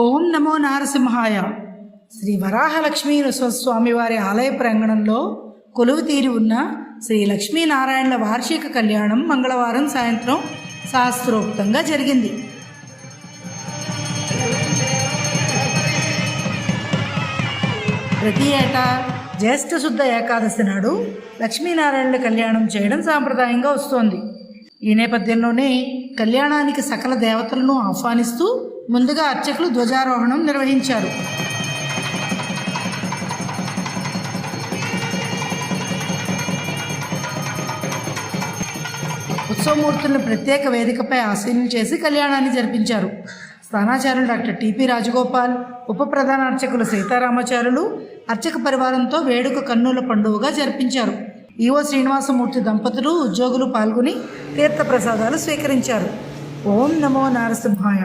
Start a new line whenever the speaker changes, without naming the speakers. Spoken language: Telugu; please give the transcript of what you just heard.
ఓం నమో నారసింహాయ. శ్రీ వరాహలక్ష్మీ నృసింహస్వామివారి ఆలయ ప్రాంగణంలో కొలువు తీరి ఉన్న శ్రీ లక్ష్మీనారాయణల వార్షిక కళ్యాణం మంగళవారం సాయంత్రం శాస్త్రోక్తంగా జరిగింది. ప్రతి ఏటా జ్యేష్ఠ శుద్ధ ఏకాదశి నాడు లక్ష్మీనారాయణుల కళ్యాణం చేయడం సాంప్రదాయంగా వస్తోంది. ఈ నేపథ్యంలోనే కళ్యాణానికి సకల దేవతలను ఆహ్వానిస్తూ ముందుగా అర్చకులు ధ్వజారోహణం నిర్వహించారు. ఉత్సవమూర్తులను ప్రత్యేక వేదికపై ఆసీనం చేసి కళ్యాణాన్ని జరిపించారు. స్థానాచార్యులు డాక్టర్ టిపి రాజగోపాల్, ఉప ప్రధాన అర్చకులు సీతారామాచార్యులు అర్చక పరివారంతో వేడుక కన్నుల పండుగగా జరిపించారు. ఈవో శ్రీనివాసమూర్తి దంపతులు, ఉద్యోగులు పాల్గొని తీర్థ ప్రసాదాలు స్వీకరించారు. ఓం నమో నారసింహాయ.